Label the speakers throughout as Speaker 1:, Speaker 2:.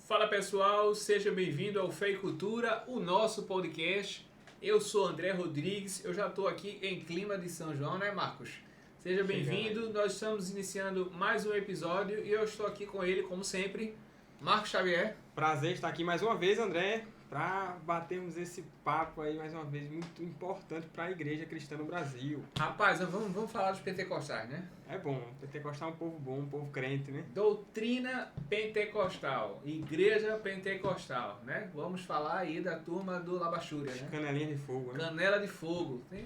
Speaker 1: Fala pessoal, seja bem-vindo ao Fé e Cultura, o nosso podcast. Eu sou André Rodrigues, eu já estou aqui em clima de São João, né Marcos? Seja bem-vindo, nós estamos iniciando mais um episódio e eu estou aqui com ele, como sempre, Marcos Xavier.
Speaker 2: Prazer estar aqui mais uma vez, André, para batermos esse papo aí mais uma vez muito importante para a igreja cristã no Brasil.
Speaker 1: Rapaz, vamos falar dos pentecostais, né?
Speaker 2: É bom, pentecostal é um povo bom, um povo crente, né?
Speaker 1: Doutrina pentecostal, igreja pentecostal, né? Vamos falar aí da turma do Labachúria, né?
Speaker 2: Canelinha de fogo, né?
Speaker 1: Canela de fogo. Né?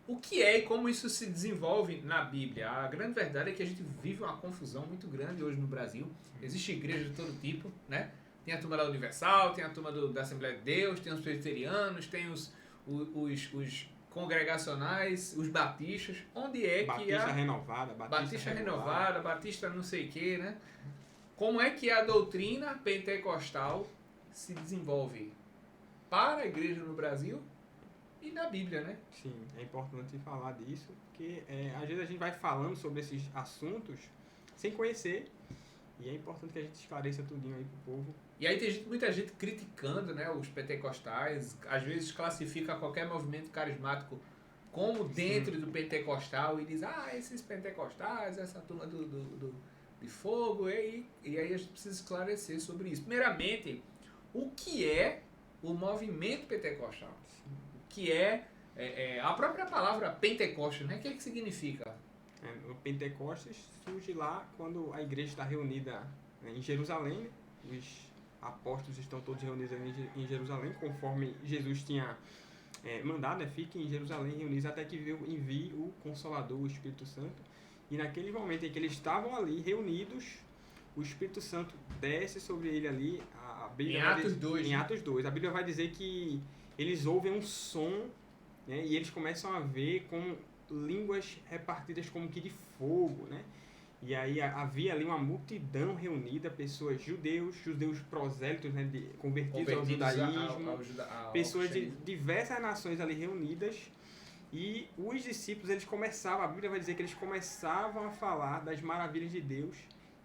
Speaker 1: O que é e como isso se desenvolve na Bíblia? A grande verdade é que a gente vive uma confusão muito grande hoje no Brasil. Existe igreja de todo tipo, né? Tem a turma da Universal, tem a turma da Assembleia de Deus, tem os presbiterianos, tem os congregacionais, os batistas. Onde é
Speaker 2: Batista
Speaker 1: que a...
Speaker 2: renovada,
Speaker 1: Batista renovada, Batista não sei o que, né? Como é que a doutrina pentecostal se desenvolve para a igreja no Brasil e na Bíblia, né?
Speaker 2: Sim, é importante falar disso, porque às vezes a gente vai falando sobre esses assuntos sem conhecer, e é importante que a gente esclareça tudinho aí pro povo.
Speaker 1: E aí tem muita gente criticando, né, os pentecostais, às vezes classifica qualquer movimento carismático como dentro do pentecostal e diz, esses pentecostais, essa turma de fogo, e aí a gente precisa esclarecer sobre isso. Primeiramente, o que é o movimento pentecostal? O que é a própria palavra Pentecostes, né? O que é que significa?
Speaker 2: O Pentecostes surge lá quando a igreja está reunida em Jerusalém. Os apóstolos estão todos reunidos em Jerusalém, conforme Jesus tinha mandado, fiquem em Jerusalém reunidos até que envie o Consolador, o Espírito Santo. E naquele momento em que eles estavam ali reunidos, o Espírito Santo desce sobre ele ali. A Bíblia em Atos 2. A Bíblia vai dizer que eles ouvem um som, né, e eles começam a ver com línguas repartidas como que de fogo, né? E aí havia ali uma multidão reunida, pessoas judeus prosélitos, né, convertidos ao judaísmo, pessoas de diversas nações ali reunidas, e os discípulos, eles começavam, a Bíblia vai dizer que eles começavam a falar das maravilhas de Deus,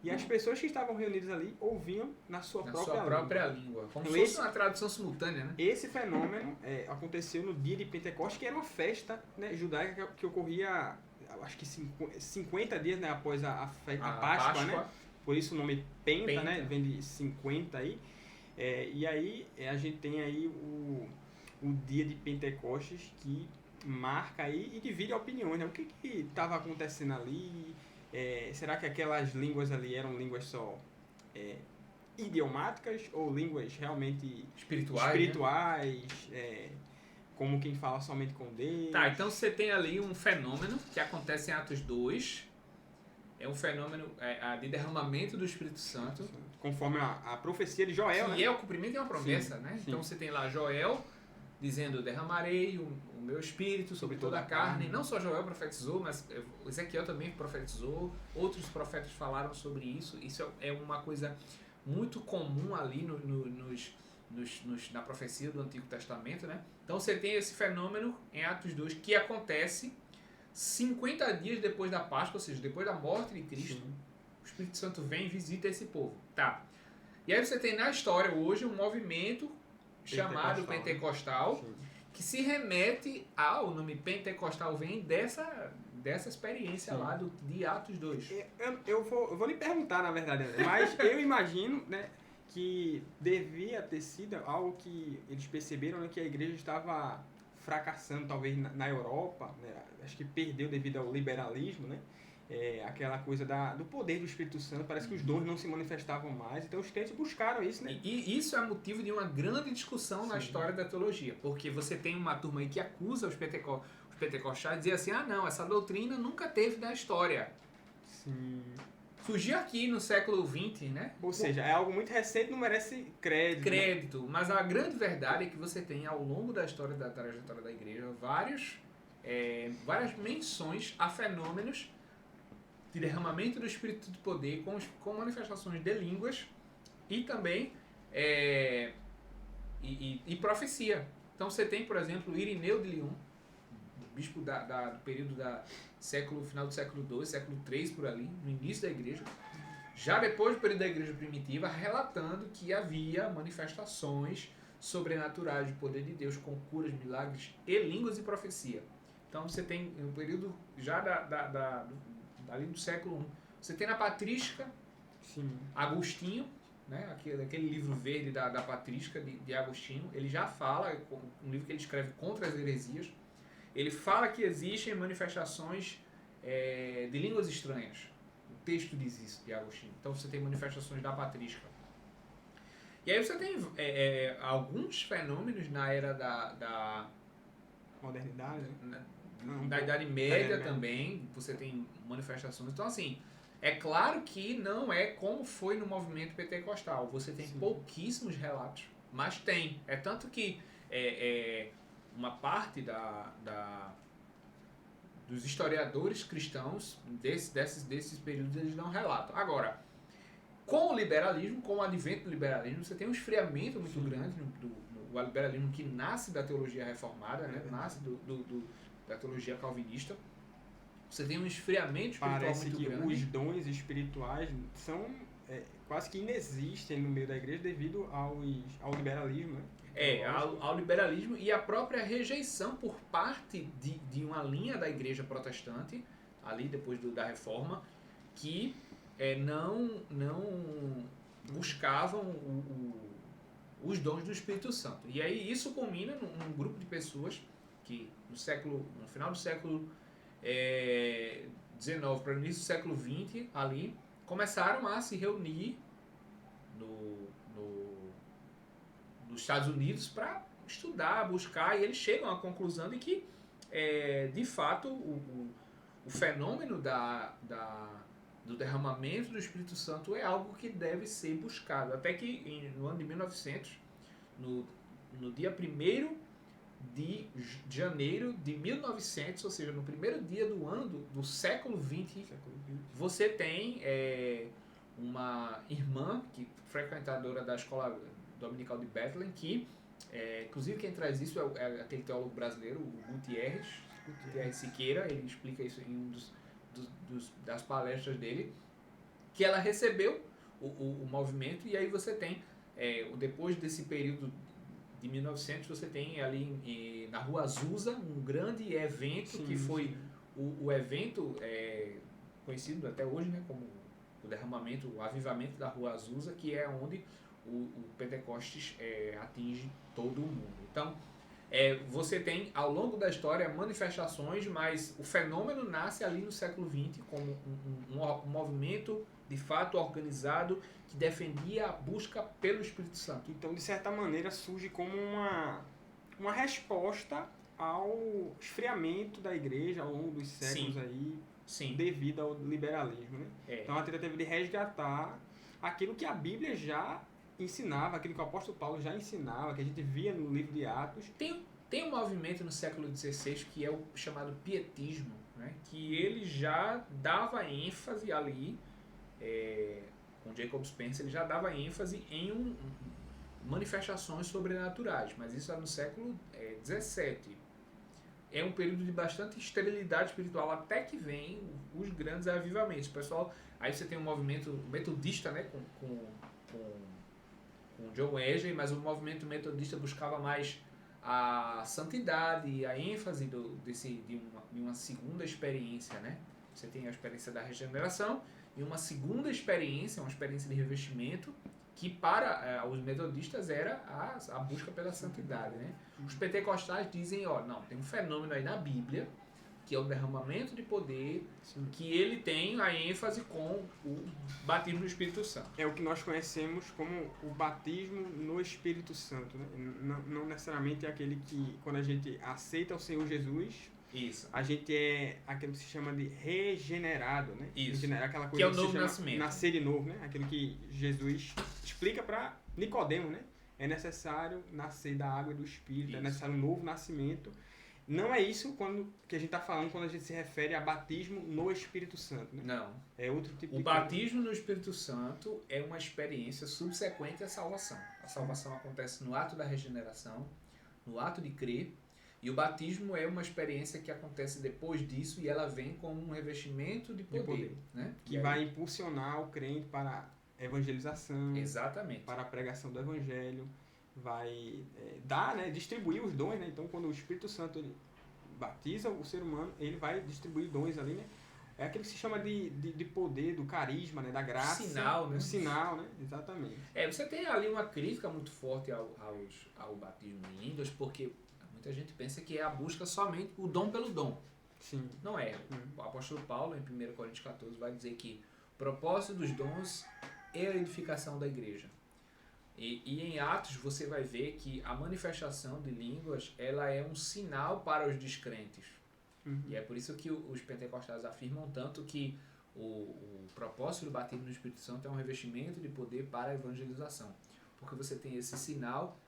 Speaker 2: e as pessoas que estavam reunidas ali ouviam na sua própria língua.
Speaker 1: Como se fosse uma tradução simultânea, né?
Speaker 2: Esse fenômeno aconteceu no dia de Pentecostes, que era uma festa, né, judaica que ocorria, acho que 50 dias, né, após a Páscoa, né? Por isso o nome Penta, né? Vem de 50 aí. E aí a gente tem aí o dia de Pentecostes que marca aí e divide opiniões, né? O que estava acontecendo ali? Será que aquelas línguas ali eram línguas só idiomáticas ou línguas realmente espirituais, né? Como quem fala somente com Deus?
Speaker 1: Tá, então você tem ali um fenômeno que acontece em Atos 2, é um fenômeno de derramamento do Espírito Santo.
Speaker 2: Conforme a profecia de Joel,
Speaker 1: que
Speaker 2: né?
Speaker 1: é o cumprimento de uma promessa, né?
Speaker 2: Sim.
Speaker 1: Então você tem lá Joel dizendo, derramarei o meu Espírito sobre toda a carne. Não só Joel profetizou, mas Ezequiel também profetizou, outros profetas falaram sobre isso. Isso é uma coisa muito comum ali na profecia do Antigo Testamento, né? Então você tem esse fenômeno em Atos 2 que acontece 50 dias depois da Páscoa, ou seja, depois da morte de Cristo. Sim. O Espírito Santo vem e visita esse povo. Tá. E aí você tem na história hoje um movimento chamado Pentecostal, que se remete ao nome Pentecostal, vem dessa experiência lá de Atos 2.
Speaker 2: Eu vou lhe perguntar, na verdade, mas eu imagino, né, que devia ter sido algo que eles perceberam, né, que a igreja estava fracassando, talvez na Europa, né, acho que perdeu devido ao liberalismo, né, aquela coisa do poder do Espírito Santo, parece que os dons não se manifestavam mais, então os crentes buscaram isso, né?
Speaker 1: E isso é motivo de uma grande discussão na história da teologia, porque você tem uma turma aí que acusa os pentecostais, dizer assim, não, essa doutrina nunca teve na história.
Speaker 2: Sim.
Speaker 1: Surgiu aqui no século XX, né?
Speaker 2: Ou seja, é algo muito recente, não merece crédito.
Speaker 1: Né? Mas a grande verdade é que você tem, ao longo da história da trajetória da igreja, várias menções a fenômenos de derramamento do Espírito de poder com manifestações de línguas e também e profecia. Então você tem, por exemplo, Irineu de Lyon, bispo do período final do século II, século III por ali, no início da igreja, já depois do período da igreja primitiva, relatando que havia manifestações sobrenaturais do poder de Deus com curas, milagres e línguas e profecia. Então você tem um período já ali do século I, você tem na patrística,
Speaker 2: Sim.
Speaker 1: Agostinho, né, aquele livro verde da patrística de Agostinho, ele já fala, um livro que ele escreve contra as heresias, ele fala que existem manifestações de línguas estranhas. O texto diz isso de Agostinho. Então você tem manifestações da patrística. E aí você tem alguns fenômenos na era da
Speaker 2: modernidade, né?
Speaker 1: Da Idade Média também, você tem manifestações. Então, assim, é claro que não é como foi no movimento pentecostal. Você tem pouquíssimos relatos, mas tem. É tanto que uma parte dos historiadores cristãos desses períodos, eles dão relato. Agora, com o liberalismo, com o advento do liberalismo, você tem um esfriamento muito grande do liberalismo que nasce da teologia reformada, né? Nasce da teologia calvinista. Você tem um esfriamento espiritual
Speaker 2: Parece
Speaker 1: muito
Speaker 2: que
Speaker 1: grande.
Speaker 2: os dons espirituais são quase que inexistem no meio da igreja devido ao liberalismo, né?
Speaker 1: Ao liberalismo e a própria rejeição por parte de uma linha da igreja protestante, ali depois da reforma, que não buscavam os dons do Espírito Santo. E aí isso culmina num grupo de pessoas que no final do século XIX para o início do século XX, ali, começaram a se reunir nos Estados Unidos para estudar, buscar, e eles chegam à conclusão de que, de fato, o fenômeno do derramamento do Espírito Santo é algo que deve ser buscado. Até que no ano de 1900, no dia 1º de janeiro de 1900, ou seja, no primeiro dia do ano do século XX, você tem uma irmã, frequentadora da escola dominical de Bethlehem, que, inclusive quem traz isso é aquele teólogo brasileiro, o Gutierrez Siqueira, ele explica isso em um das palestras dele, que ela recebeu o movimento, e aí você tem, depois desse período de 1900, você tem ali na Rua Azusa um grande evento, que foi o evento conhecido até hoje, né, como o derramamento, o avivamento da Rua Azusa, que é onde o Pentecostes atinge todo o mundo. Então, você tem ao longo da história manifestações, mas o fenômeno nasce ali no século XX como um movimento de fato organizado que defendia a busca pelo Espírito Santo.
Speaker 2: Então, de certa maneira, surge como uma resposta ao esfriamento da igreja ao longo dos séculos devido ao liberalismo, né? Então, a tentativa de resgatar aquilo que a Bíblia já ensinava, aquilo que o apóstolo Paulo já ensinava, que a gente via no livro de Atos.
Speaker 1: Tem um movimento no século XVI que é o chamado pietismo, né? Que ele já dava ênfase ali, com Jacob Spencer, ele já dava ênfase em manifestações sobrenaturais, mas isso era no século XVII. É um período de bastante esterilidade espiritual, até que vem os grandes avivamentos. Pessoal, aí você tem um movimento metodista, né, com John Wesley, mas o movimento metodista buscava mais a santidade, a ênfase de uma segunda experiência, né? Você tem a experiência da regeneração e uma segunda experiência, uma experiência de revestimento, que para os metodistas era a busca pela santidade, né? Os pentecostais dizem, não, tem um fenômeno aí na Bíblia, que é o derramamento de poder, que ele tem a ênfase com o batismo do Espírito Santo.
Speaker 2: É o que nós conhecemos como o batismo no Espírito Santo, né? Não necessariamente é aquele que, quando a gente aceita o Senhor Jesus, a gente é aquilo que se chama de regenerado, né?
Speaker 1: Isso.
Speaker 2: Aquela coisa
Speaker 1: que é o novo nascimento.
Speaker 2: Nascer de novo, né? Aquilo que Jesus explica para Nicodemo, né? É necessário nascer da água e do Espírito, é necessário um novo nascimento. Não é isso que a gente está falando quando a gente se refere a batismo no Espírito Santo, né?
Speaker 1: Não.
Speaker 2: É outro tipo
Speaker 1: de batismo no Espírito Santo é uma experiência subsequente à salvação. A salvação acontece no ato da regeneração, no ato de crer, E o batismo é uma experiência que acontece depois disso e ela vem como um revestimento de poder. Né?
Speaker 2: Que vai impulsionar o crente para a evangelização,
Speaker 1: exatamente,
Speaker 2: para a pregação do evangelho, vai dar, né, distribuir os dons, né? Então, quando o Espírito Santo ele batiza o ser humano, ele vai distribuir dons ali, né? É aquele que se chama de poder, do carisma, né? Da graça.
Speaker 1: Sinal, né?
Speaker 2: O sinal, né? Exatamente.
Speaker 1: Você tem ali uma crítica muito forte ao batismo em línguas, porque muita gente pensa que é a busca somente o dom pelo dom.
Speaker 2: Sim.
Speaker 1: Não é. O apóstolo Paulo, em 1 Coríntios 14, vai dizer que o propósito dos dons é a edificação da igreja. E em Atos você vai ver que a manifestação de línguas ela é um sinal para os descrentes. E é por isso que os pentecostais afirmam tanto que o propósito do batismo no Espírito Santo é um revestimento de poder para a evangelização. Porque você tem esse sinal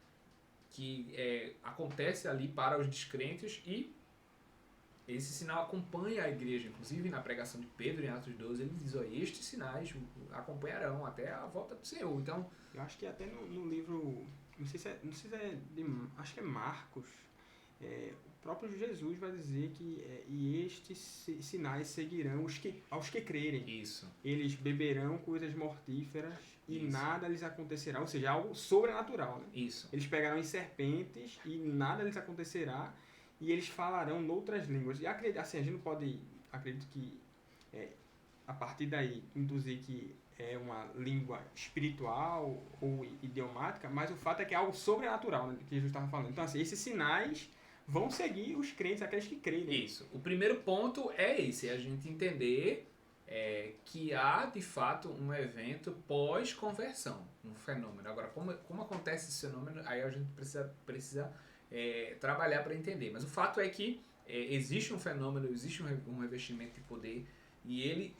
Speaker 1: que acontece ali para os descrentes e esse sinal acompanha a igreja. Inclusive na pregação de Pedro em Atos 12 ele diz, estes sinais acompanharão até a volta do Senhor. Então,
Speaker 2: eu acho que até no livro, não sei se é acho que é Marcos, o próprio Jesus vai dizer que e estes sinais seguirão aos que crerem.
Speaker 1: Isso.
Speaker 2: Eles beberão coisas mortíferas e
Speaker 1: Isso.
Speaker 2: nada lhes acontecerá, ou seja, algo sobrenatural, né?
Speaker 1: Isso.
Speaker 2: Eles pegarão em serpentes e nada lhes acontecerá e eles falarão noutras línguas. E assim, a gente não pode, acredito que a partir daí induzir que é uma língua espiritual ou idiomática, mas o fato é que é algo sobrenatural, né, que Jesus estava falando. Então, assim, esses sinais vão seguir os crentes, aqueles que creem. Né?
Speaker 1: Isso. O primeiro ponto é esse, a gente entender que há, de fato, um evento pós-conversão, um fenômeno. Agora, como acontece esse fenômeno, aí a gente precisa trabalhar para entender. Mas o fato é que existe um fenômeno, existe um revestimento de poder, e ele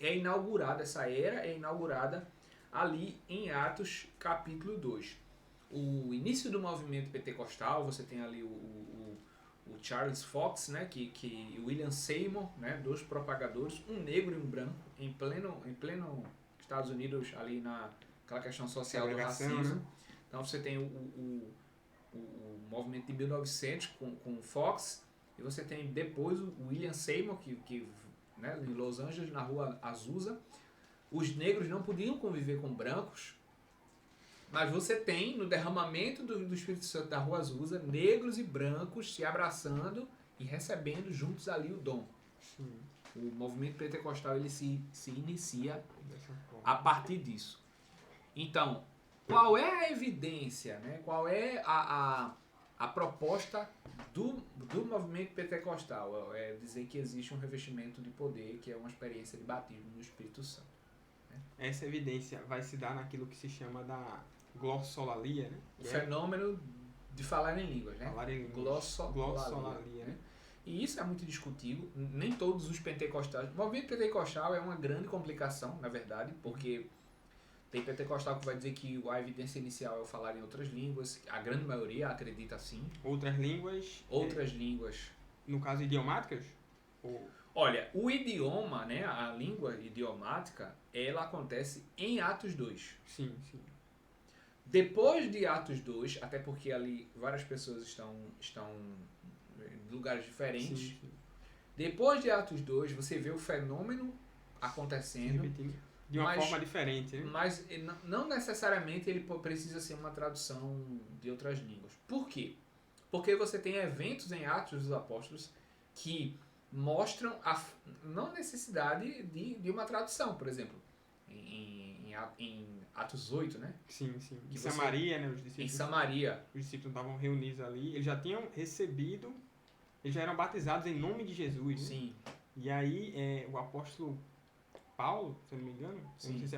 Speaker 1: essa era é inaugurada ali em Atos capítulo 2. O início do movimento pentecostal, você tem ali o Charles Fox, né, que William Seymour, né, dois propagadores, um negro e um branco, em pleno Estados Unidos, ali naquela questão social do racismo. Né? Então você tem o movimento de 1900 com o Fox, e você tem depois o William Seymour, que né, em Los Angeles, na rua Azusa. Os negros não podiam conviver com brancos, mas você tem, no derramamento do Espírito Santo da rua Azusa, negros e brancos se abraçando e recebendo juntos ali o dom.
Speaker 2: Sim.
Speaker 1: O movimento pentecostal ele se inicia a partir disso. Então, qual é a evidência, né? Qual é a proposta do movimento pentecostal? É dizer que existe um revestimento de poder, que é uma experiência de batismo no Espírito Santo. Né?
Speaker 2: Essa evidência vai se dar naquilo que se chama da glossolalia, né?
Speaker 1: O fenômeno de falar em línguas, né?
Speaker 2: Falar em línguas.
Speaker 1: Glossolalia, né? E isso é muito discutível. Nem todos os pentecostais... O movimento pentecostal é uma grande complicação, na verdade, porque tem pentecostal que vai dizer que a evidência inicial é o falar em outras línguas. A grande maioria acredita assim.
Speaker 2: Outras línguas?
Speaker 1: Outras línguas.
Speaker 2: No caso, idiomáticas?
Speaker 1: Olha, o idioma, né, a língua idiomática, ela acontece em Atos 2.
Speaker 2: Sim, sim.
Speaker 1: Depois de Atos 2, até porque ali várias pessoas estão em lugares diferentes.
Speaker 2: Sim, sim.
Speaker 1: Depois de Atos 2, você vê o fenômeno acontecendo.
Speaker 2: De uma forma diferente, né?
Speaker 1: Mas não necessariamente ele precisa ser uma tradução de outras línguas. Por quê? Porque você tem eventos em Atos dos Apóstolos que mostram a não necessidade de uma tradução. Por exemplo, em Atos 8, né?
Speaker 2: Sim, sim. Em Samaria, né?
Speaker 1: Em Samaria.
Speaker 2: Os discípulos estavam reunidos ali. Eles já tinham recebido, eles já eram batizados em nome de Jesus. Né?
Speaker 1: Sim.
Speaker 2: E aí o apóstolo Paulo, se eu não me engano,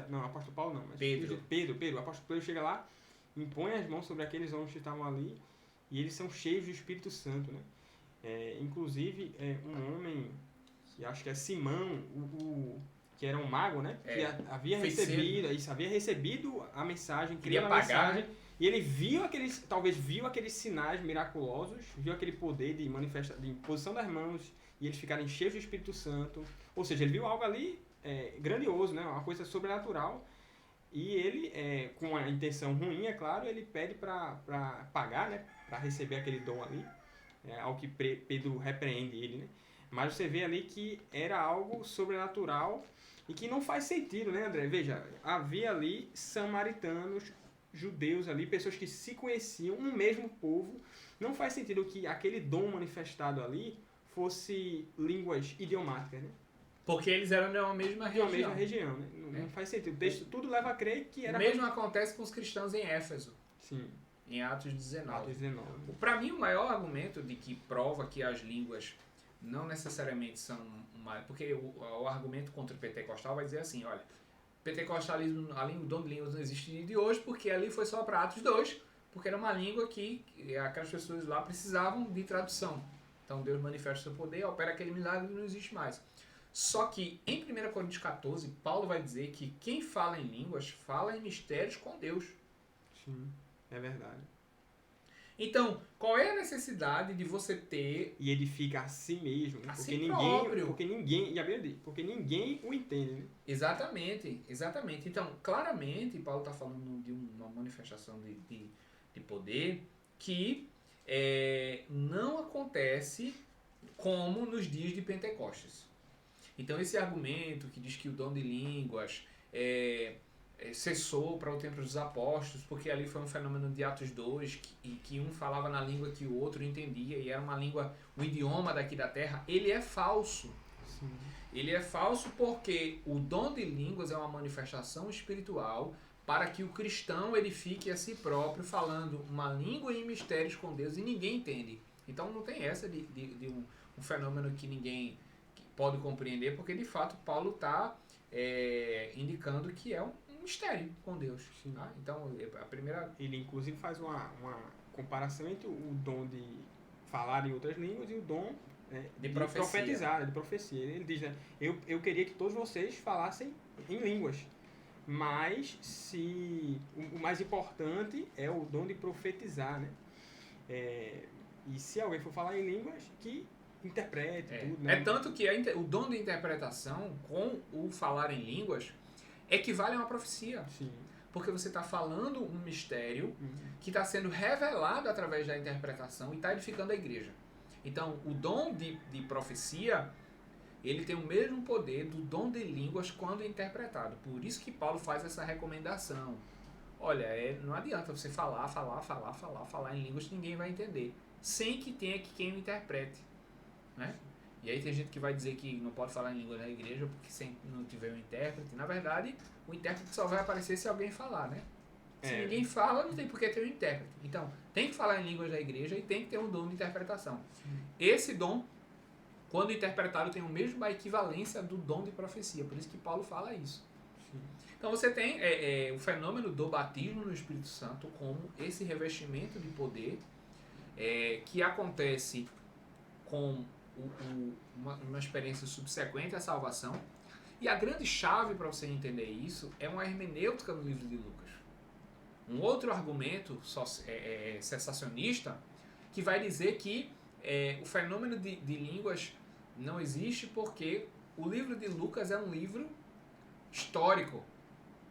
Speaker 2: não, o apóstolo Paulo não, mas Pedro, o apóstolo Pedro chega lá, impõe as mãos sobre aqueles homens que estavam ali e eles são cheios do Espírito Santo, né? Inclusive, um homem, que acho que é Simão, que era um mago, né? Que havia recebido a mensagem,
Speaker 1: queria pagar, né?
Speaker 2: E ele talvez viu aqueles sinais miraculosos, viu aquele poder de imposição das mãos e eles ficarem cheios do Espírito Santo. Ou seja, ele viu algo ali grandioso, né? Uma coisa sobrenatural. E ele, com a intenção ruim, é claro, ele pede para pagar, né? Para receber aquele dom ali. ao que Pedro repreende ele, né? Mas você vê ali que era algo sobrenatural e que não faz sentido, né, André? Veja, havia ali samaritanos, judeus ali, pessoas que se conheciam, um mesmo povo. Não faz sentido que aquele dom manifestado ali fosse línguas idiomáticas, né?
Speaker 1: Porque eles eram de uma mesma
Speaker 2: De uma
Speaker 1: região.
Speaker 2: mesma região, né? Não faz sentido. O texto tudo leva a crer que era...
Speaker 1: O mesmo acontece com os cristãos em Éfeso,
Speaker 2: Sim,
Speaker 1: em Atos 19.
Speaker 2: Atos 19.
Speaker 1: Para mim, o maior argumento de que prova que as línguas não necessariamente são uma... Porque o argumento contra o pentecostal vai dizer assim, olha, pentecostalismo, o dom de línguas não existe de hoje, porque ali foi só para Atos 2, porque era uma língua que aquelas pessoas lá precisavam de tradução. Então Deus manifesta o seu poder, opera aquele milagre e não existe mais. Só que em 1 Coríntios 14, Paulo vai dizer que quem fala em línguas, fala em mistérios com Deus.
Speaker 2: Sim, é verdade.
Speaker 1: Então, qual é a necessidade de você ter...
Speaker 2: E edifica a si mesmo, né?
Speaker 1: A si próprio.
Speaker 2: Porque ninguém, e a Bíblia diz, porque ninguém o entende, né?
Speaker 1: Exatamente, exatamente. Então, claramente, Paulo está falando de uma manifestação de poder que não acontece como nos dias de Pentecostes. Então, esse argumento que diz que o dom de línguas cessou para o tempo dos apóstolos, porque ali foi um fenômeno de Atos 2, que um falava na língua que o outro entendia, e era uma língua, um idioma daqui da terra, ele é falso.
Speaker 2: Sim.
Speaker 1: Ele é falso porque o dom de línguas é uma manifestação espiritual para que o cristão edifique a si próprio falando uma língua em mistérios com Deus e ninguém entende. Então não tem essa de um fenômeno que ninguém pode compreender, porque de fato Paulo está indicando que é um mistério com Deus. Tá? Então a primeira...
Speaker 2: Ele inclusive faz uma comparação entre o dom de falar em outras línguas e o dom de profetizar, de profecia. Ele diz, né, eu queria que todos vocês falassem em línguas, mas o mais importante é o dom de profetizar, né? E se alguém for falar em línguas, que interprete tudo. Né?
Speaker 1: É tanto que o dom de interpretação com o falar em línguas equivale a uma profecia.
Speaker 2: Sim.
Speaker 1: Porque você está falando um mistério que está sendo revelado através da interpretação e está edificando a igreja. Então, o dom de profecia, ele tem o mesmo poder do dom de línguas quando interpretado. Por isso que Paulo faz essa recomendação. Olha, não adianta você falar em línguas que ninguém vai entender, sem que tenha quem o interprete. Né? E aí tem gente que vai dizer que não pode falar em língua na igreja porque se não tiver um intérprete. Na verdade, o intérprete só vai aparecer se alguém falar, né? Se ninguém fala, não tem por que ter um intérprete. Então, tem que falar em línguas da igreja e tem que ter um dom de interpretação. Esse dom, quando interpretado, tem a equivalência do dom de profecia. Por isso que Paulo fala isso.
Speaker 2: Sim.
Speaker 1: Então você tem o fenômeno do batismo no Espírito Santo como esse revestimento de poder que acontece com uma experiência subsequente à salvação. E a grande chave para você entender isso é uma hermenêutica no livro de Lucas. Um outro argumento sensacionista que vai dizer que o fenômeno de línguas não existe porque o livro de Lucas é um livro histórico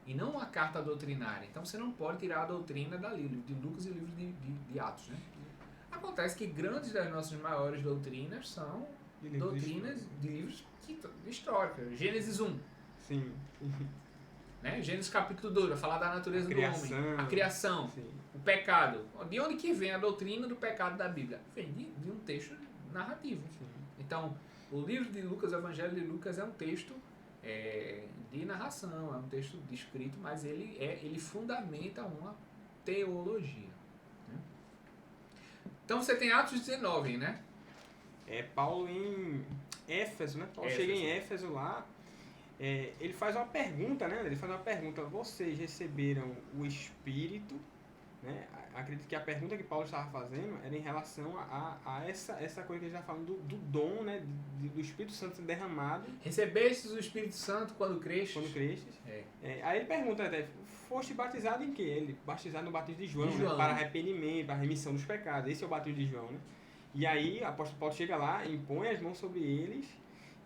Speaker 1: e não uma carta doutrinária. Então você não pode tirar a doutrina dali, o livro de Lucas e o livro de Atos. Né? Acontece que grandes das nossas maiores doutrinas são doutrinas de livros históricos. Gênesis 1.
Speaker 2: Sim.
Speaker 1: Né? Gênesis capítulo 2 vai falar da natureza do homem, a criação,
Speaker 2: sim.
Speaker 1: O pecado. De onde que vem a doutrina do pecado da Bíblia? Vem de um texto narrativo.
Speaker 2: Sim.
Speaker 1: Então, o livro de Lucas, o Evangelho de Lucas é um texto de narração, é um texto descrito, mas ele fundamenta uma teologia. Né? Então você tem Atos 19, né?
Speaker 2: Paulo em Éfeso, né? Paulo chega em Éfeso lá, ele faz uma pergunta, né? Ele faz uma pergunta, vocês receberam o Espírito, né? Acredito que a pergunta que Paulo estava fazendo era em relação a essa coisa que ele está falando do dom, né? Do Espírito Santo sendo derramado.
Speaker 1: Recebestes o Espírito Santo quando crestes?
Speaker 2: Quando crestes. Aí ele pergunta até, foste batizado em quê? Ele, batizado no batismo de João,
Speaker 1: João.
Speaker 2: Né? Para arrependimento, para remissão dos pecados. Esse é o batismo de João, né? E aí o apóstolo Paulo chega lá, impõe as mãos sobre eles,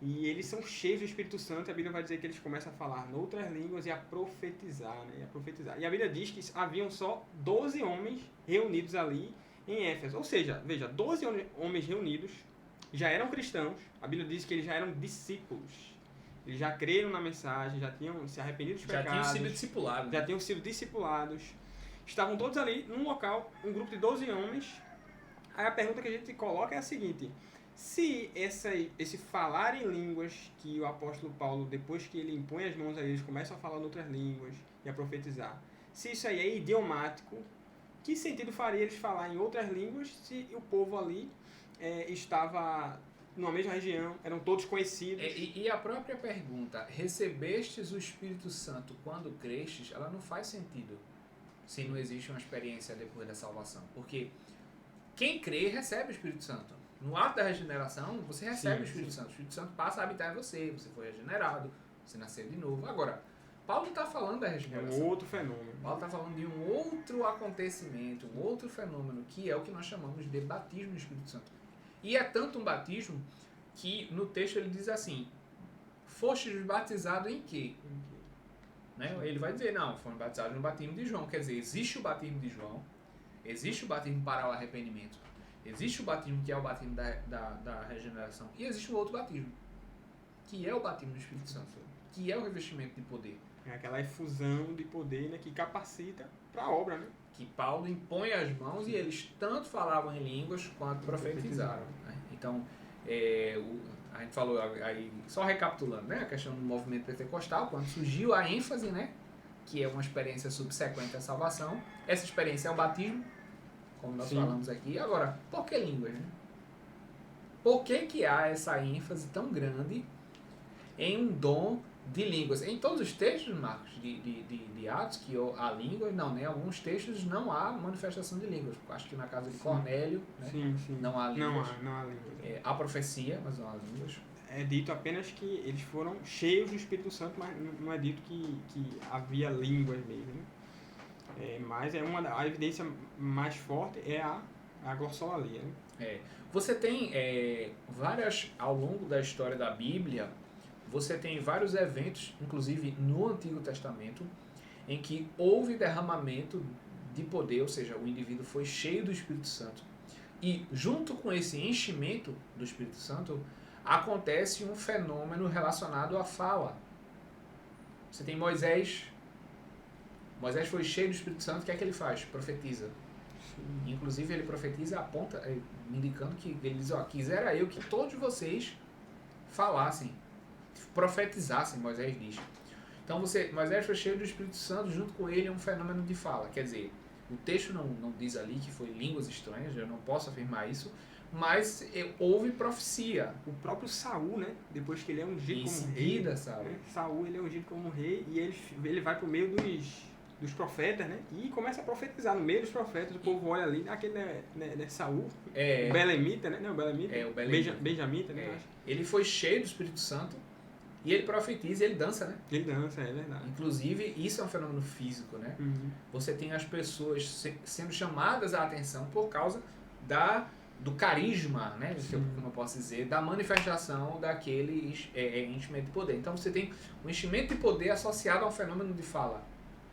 Speaker 2: e eles são cheios do Espírito Santo, e a Bíblia vai dizer que eles começam a falar noutras línguas e a profetizar, né? E a Bíblia diz que haviam só 12 homens reunidos ali, em Éfeso. Ou seja, veja, 12 homens reunidos já eram cristãos. A Bíblia diz que eles já eram discípulos. Eles já creram na mensagem, já tinham se arrependido dos pecados.
Speaker 1: Já tinham sido discipulados.
Speaker 2: Já tinham sido discipulados. Estavam todos ali num local, um grupo de 12 homens. Aí a pergunta que a gente coloca é a seguinte: se esse falar em línguas que o apóstolo Paulo, depois que ele impõe as mãos a eles, começa a falar em outras línguas e a profetizar, se isso aí é idiomático, que sentido faria eles falar em outras línguas se o povo ali estava numa mesma região, eram todos conhecidos?
Speaker 1: E a própria pergunta, recebestes o Espírito Santo quando crestes, ela não faz sentido se não existe uma experiência depois da salvação. Porque quem crê recebe o Espírito Santo. No ato da regeneração, você recebe o Espírito Santo. O Espírito Santo passa a habitar em você, você foi regenerado, você nasceu de novo. Agora, Paulo não está falando da regeneração.
Speaker 2: É um outro fenômeno.
Speaker 1: Paulo está falando de um outro acontecimento, um outro fenômeno, que é o que nós chamamos de batismo no Espírito Santo. E é tanto um batismo que no texto ele diz assim: fostes batizados em quê? Né? Ele vai dizer, não, fomos batizados no batismo de João. Quer dizer, existe o batismo de João, existe o batismo para o arrependimento, existe o batismo que é o batismo da regeneração, e existe um outro batismo, que é o batismo do Espírito Santo, que é o revestimento de poder.
Speaker 2: É aquela efusão de poder, né, que capacita para a obra, né?
Speaker 1: Que Paulo impõe as mãos e eles tanto falavam em línguas quanto profetizaram. Né? Então, a gente falou aí, só recapitulando, né, a questão do movimento pentecostal, quando surgiu a ênfase, né, que é uma experiência subsequente à salvação. Essa experiência é o batismo, como nós falamos aqui. Agora, por que línguas? Né? Por que há essa ênfase tão grande em um dom de línguas? Em todos os textos, Marcos, de Atos, que há línguas, não, né? Alguns textos não há manifestação de línguas. Acho que na casa de Cornélio, né? Não há línguas.
Speaker 2: Não há línguas.
Speaker 1: Há profecia, mas não há línguas.
Speaker 2: É dito apenas que eles foram cheios do Espírito Santo, mas não é dito que havia línguas mesmo. Né? Mas a evidência mais forte é a glossolalia. Né?
Speaker 1: Você tem ao longo da história da Bíblia, você tem vários eventos, inclusive no Antigo Testamento, em que houve derramamento de poder, ou seja, o indivíduo foi cheio do Espírito Santo. E junto com esse enchimento do Espírito Santo, acontece um fenômeno relacionado à fala. Você tem Moisés. Moisés foi cheio do Espírito Santo, o que é que ele faz? Profetiza. Sim. Inclusive ele profetiza, aponta, indicando que ele diz, quisera eu que todos vocês falassem, profetizassem, Moisés diz. Então Moisés foi cheio do Espírito Santo, junto com ele é um fenômeno de fala. Quer dizer, o texto não diz ali que foi línguas estranhas, eu não posso afirmar isso, mas houve profecia.
Speaker 2: O próprio Saul, né? Depois que ele é ungido como rei, Saul ele é ungido como rei e ele vai para o meio dos profetas, né? E começa a profetizar no meio dos profetas. O povo olha ali, aquele né, Saul, o Belemita, né? Não, o Belemita, Benjamita, né?
Speaker 1: Ele foi cheio do Espírito Santo e ele profetiza e ele dança, né?
Speaker 2: Ele dança, é verdade.
Speaker 1: Inclusive, isso é um fenômeno físico, né?
Speaker 2: Uhum.
Speaker 1: Você tem as pessoas sendo chamadas à atenção por causa do carisma, né? Como eu posso dizer, da manifestação daquele enchimento de poder. Então você tem um enchimento de poder associado a um fenômeno de fala.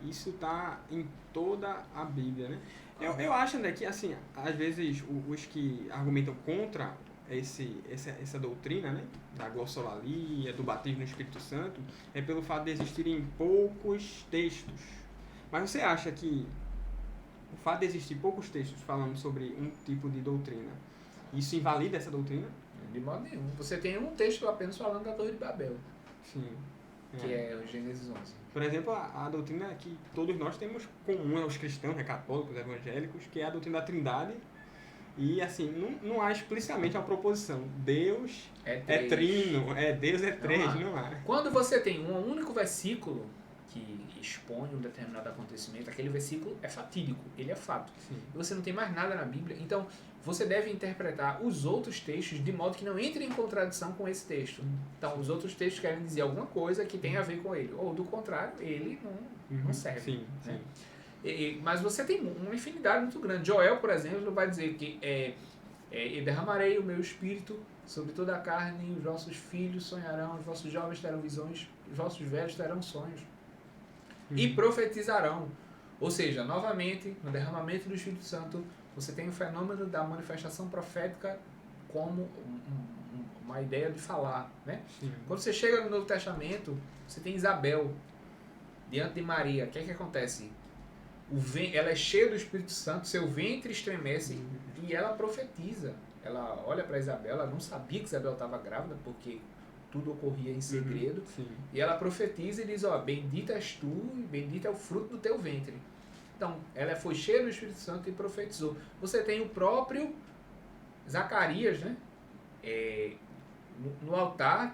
Speaker 2: Isso está em toda a Bíblia, né? Eu acho, André, que assim, às vezes os que argumentam contra essa doutrina, né, da glossolalia, do batismo no Espírito Santo, é pelo fato de existirem poucos textos. Mas você acha que o fato de existir poucos textos falando sobre um tipo de doutrina, isso invalida essa doutrina?
Speaker 1: De modo nenhum. Você tem um texto apenas falando da Torre de Babel.
Speaker 2: Sim.
Speaker 1: Que é o Gênesis 11.
Speaker 2: Por exemplo, a doutrina que todos nós temos comum aos cristãos, católicos, evangélicos, que é a doutrina da Trindade. E assim, não há explicitamente uma proposição. Deus é trino, Deus é três, não há.
Speaker 1: Quando você tem um único versículo que expõe um determinado acontecimento, aquele versículo é fatídico, ele é fato.
Speaker 2: Sim.
Speaker 1: E você não tem mais nada na Bíblia, então você deve interpretar os outros textos de modo que não entre em contradição com esse texto. Então os outros textos querem dizer alguma coisa que tem a ver com ele, ou do contrário, ele não serve.
Speaker 2: Sim,
Speaker 1: né? Mas você tem uma infinidade muito grande. Joel, por exemplo, vai dizer que eu derramarei o meu espírito sobre toda a carne, os vossos filhos sonharão, os vossos jovens terão visões, os vossos velhos terão sonhos. E profetizarão. Ou seja, novamente, no derramamento do Espírito Santo, você tem o fenômeno da manifestação profética como uma ideia de falar, né?
Speaker 2: Sim.
Speaker 1: Quando você chega no Novo Testamento, você tem Isabel diante de Maria. O que é que acontece? Ela é cheia do Espírito Santo, seu ventre estremece e ela profetiza. Ela olha para Isabel, ela não sabia que Isabel estava grávida, porque tudo ocorria em segredo. E ela profetiza e diz, ó, bendita és tu e bendito é o fruto do teu ventre. Então, ela foi cheia do Espírito Santo e profetizou. Você tem o próprio Zacarias, né? No altar,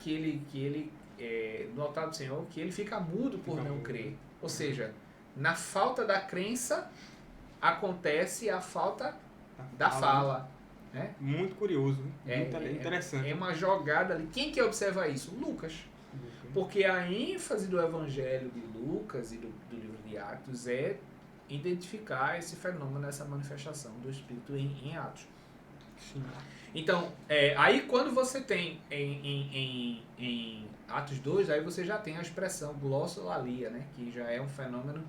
Speaker 1: no altar do Senhor, que ele fica mudo por não crer. Ou seja, na falta da crença, acontece a falta da fala. Né?
Speaker 2: Muito curioso, muito interessante.
Speaker 1: É uma jogada ali. Quem que observa isso? Lucas. Porque a ênfase do Evangelho de Lucas e do livro de Atos é identificar esse fenômeno, essa manifestação do Espírito em Atos.
Speaker 2: Sim.
Speaker 1: Então, aí quando você tem em Atos 2, aí você já tem a expressão glossolalia, né? Que já é um fenômeno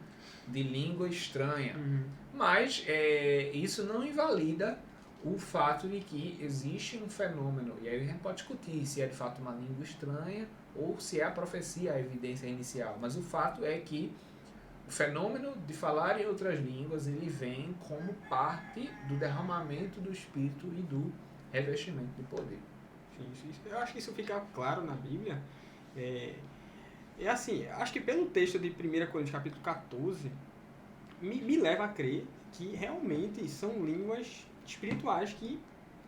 Speaker 1: de língua estranha. Mas isso não invalida o fato de que existe um fenômeno, e aí a gente pode discutir se é de fato uma língua estranha ou se é a profecia a evidência inicial. Mas o fato é que o fenômeno de falar em outras línguas, ele vem como parte do derramamento do Espírito e do revestimento de poder.
Speaker 2: Sim. Eu acho que isso fica claro na Bíblia. Assim, acho que pelo texto de 1 Coríntios capítulo 14, me leva a crer que realmente são línguas espirituais que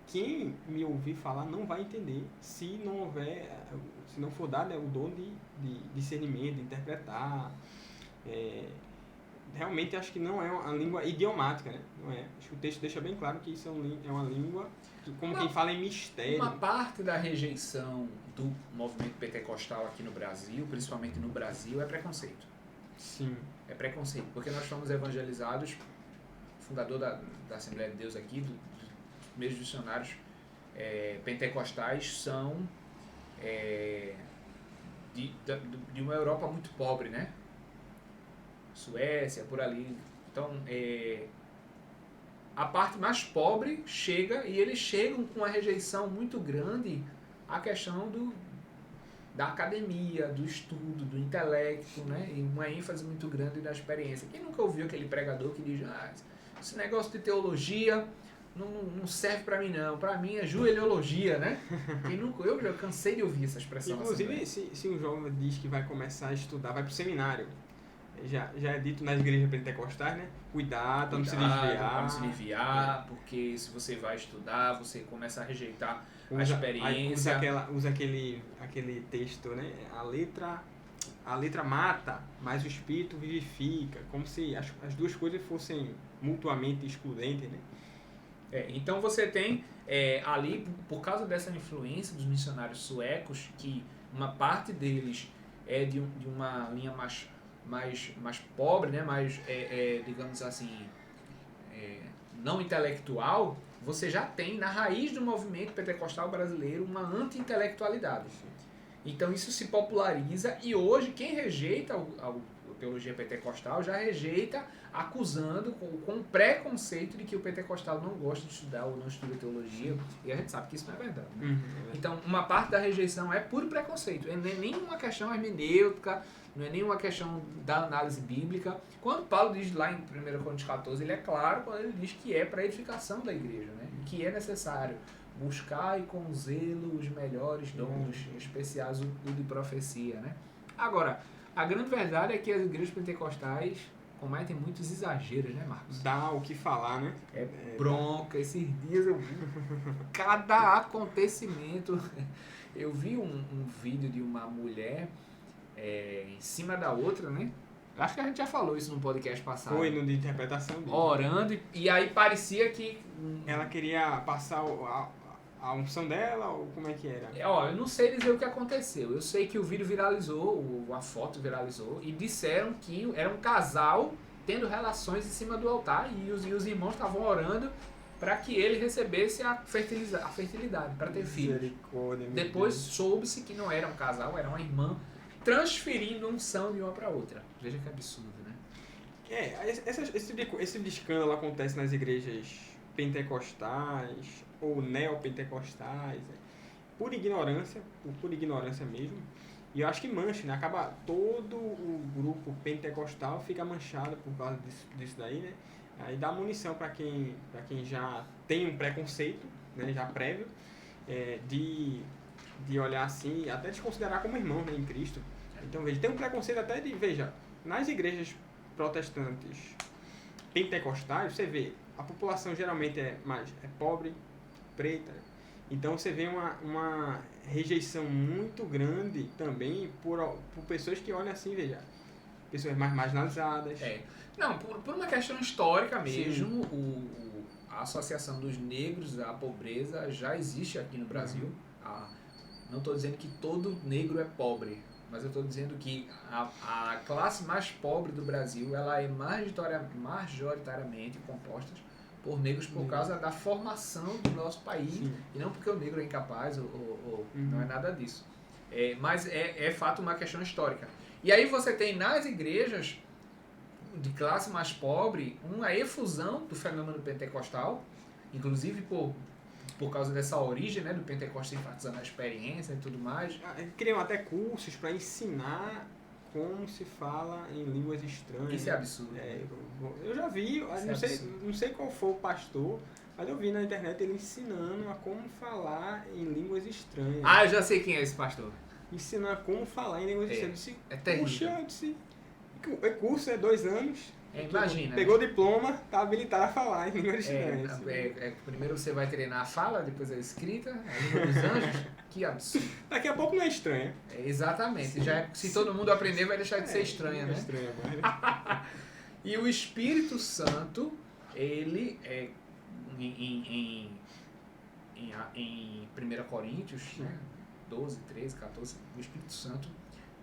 Speaker 2: quem me ouvir falar não vai entender se não for dado o dom de discernimento, de interpretar. Realmente acho que não é uma língua idiomática, né? Não é. Acho que o texto deixa bem claro que isso é uma língua como quem fala em mistério.
Speaker 1: Uma parte da rejeição do movimento pentecostal aqui no Brasil, principalmente no Brasil, é preconceito.
Speaker 2: Sim.
Speaker 1: É preconceito, porque nós fomos evangelizados, fundador da Assembleia de Deus aqui, dos primeiros missionários pentecostais são de uma Europa muito pobre, né? Suécia, por ali. Então, a parte mais pobre chega, e eles chegam com uma rejeição muito grande à questão da academia, do estudo, do intelecto, né? E uma ênfase muito grande da experiência. Quem nunca ouviu aquele pregador que diz, esse negócio de teologia não serve para mim não, para mim é joelhologia, né? Eu já cansei de ouvir essa expressão.
Speaker 2: Inclusive, se um jovem diz que vai começar a estudar, vai para o seminário, já é dito nas igrejas pentecostais, né? Cuidado para não se desviar.
Speaker 1: Porque se você vai estudar, você começa a rejeitar a experiência.
Speaker 2: Usa aquele texto, né? A letra mata, mas o espírito vivifica, como se as duas coisas fossem mutuamente excludentes, né?
Speaker 1: Então você tem ali, por causa dessa influência dos missionários suecos, que uma parte deles é de uma linha mais pobre, né? Mais, digamos assim, não intelectual, você já tem na raiz do movimento pentecostal brasileiro uma anti-intelectualidade. Então isso se populariza e hoje quem rejeita a teologia pentecostal já rejeita acusando com preconceito de que o pentecostal não gosta de estudar ou não estuda teologia, e a gente sabe que isso não é verdade. Né? Então uma parte da rejeição é puro preconceito, não é nenhuma questão hermenêutica, não é nenhuma questão da análise bíblica. Quando Paulo diz lá em 1 Coríntios 14, ele é claro quando ele diz que é para a edificação da igreja, né? Que é necessário buscar com zelo os melhores dons, especiais o de profecia, né? Agora, a grande verdade é que as igrejas pentecostais cometem muitos exageros, né, Marcos?
Speaker 2: Dá o que falar, né?
Speaker 1: Bronca. Esses dias eu vi cada acontecimento. Eu vi um vídeo de uma mulher em cima da outra, né? Acho que a gente já falou isso no podcast passado.
Speaker 2: Foi no de interpretação dele.
Speaker 1: Orando, e aí parecia que...
Speaker 2: Ela queria passar a unção dela, ou como é que era?
Speaker 1: Eu não sei dizer o que aconteceu. Eu sei que o vídeo viralizou, a foto viralizou, e disseram que era um casal tendo relações em cima do altar, e os irmãos estavam orando para que ele recebesse a fertilidade, para ter filhos. Depois soube-se que não era um casal, era uma irmã transferindo unção de uma para outra. Veja que absurdo, né?
Speaker 2: Esse tipo de escândalo acontece nas igrejas pentecostais ou neopentecostais, por ignorância mesmo. E eu acho que mancha, né? Acaba todo o grupo pentecostal fica manchado por causa disso daí, né? Aí dá munição para quem já tem um preconceito, né? Já prévio, de olhar assim, até de se considerar como irmão, né? Em Cristo. Então, veja, tem um preconceito até veja, nas igrejas protestantes pentecostais, você vê, a população geralmente é pobre, preta. Então você vê uma rejeição muito grande também por pessoas que olham assim, veja, pessoas mais marginalizadas.
Speaker 1: Não, por uma questão histórica mesmo, a associação dos negros à pobreza já existe aqui no Brasil. Não estou dizendo que todo negro é pobre, mas eu estou dizendo que a classe mais pobre do Brasil ela é majoritariamente composta por negros por causa da formação do nosso país. Sim. E não porque o negro é incapaz ou não é nada disso. Mas é fato uma questão histórica. E aí você tem nas igrejas de classe mais pobre uma efusão do fenômeno pentecostal, inclusive por causa dessa origem, né, do Pentecostes enfatizando a experiência e tudo mais.
Speaker 2: Criam até cursos para ensinar como se fala em línguas estranhas.
Speaker 1: Isso é absurdo.
Speaker 2: Eu já vi, não sei qual foi o pastor, mas eu vi na internet ele ensinando a como falar em línguas estranhas.
Speaker 1: Eu já sei quem é esse pastor.
Speaker 2: Ensinar como falar em línguas estranhas.
Speaker 1: É terrível.
Speaker 2: Puxa, eu disse, curso é 2 anos.
Speaker 1: Imagina.
Speaker 2: Pegou o diploma, tá habilitado a falar em línguas estranhas.
Speaker 1: Primeiro você vai treinar a fala, depois a escrita, a língua dos anjos. Que absurdo.
Speaker 2: Daqui a pouco não é estranha.
Speaker 1: Exatamente. Se todo mundo aprender, vai deixar de ser estranha, né?
Speaker 2: Estranha,
Speaker 1: E o Espírito Santo, ele em 1 Coríntios, né, 12, 13, 14, o Espírito Santo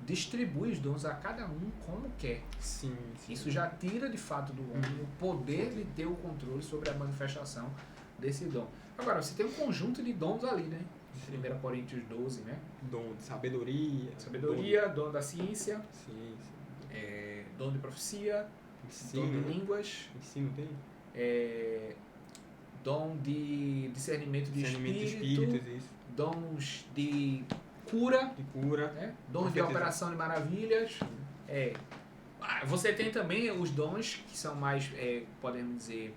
Speaker 1: distribui os dons a cada um como quer.
Speaker 2: Sim.
Speaker 1: Isso já tira de fato do homem o poder de ter o controle sobre a manifestação desse dom. Agora, você tem um conjunto de dons ali, né? 1 Coríntios 12, né?
Speaker 2: Dom de sabedoria.
Speaker 1: Dom da ciência.
Speaker 2: Sim.
Speaker 1: Dom de profecia.
Speaker 2: Ensino,
Speaker 1: dom de línguas.
Speaker 2: Ensino tem?
Speaker 1: Dom de discernimento de
Speaker 2: espíritos, isso.
Speaker 1: Dons de cura. Dons de operação de maravilhas. Você tem também os dons que são mais, podemos dizer,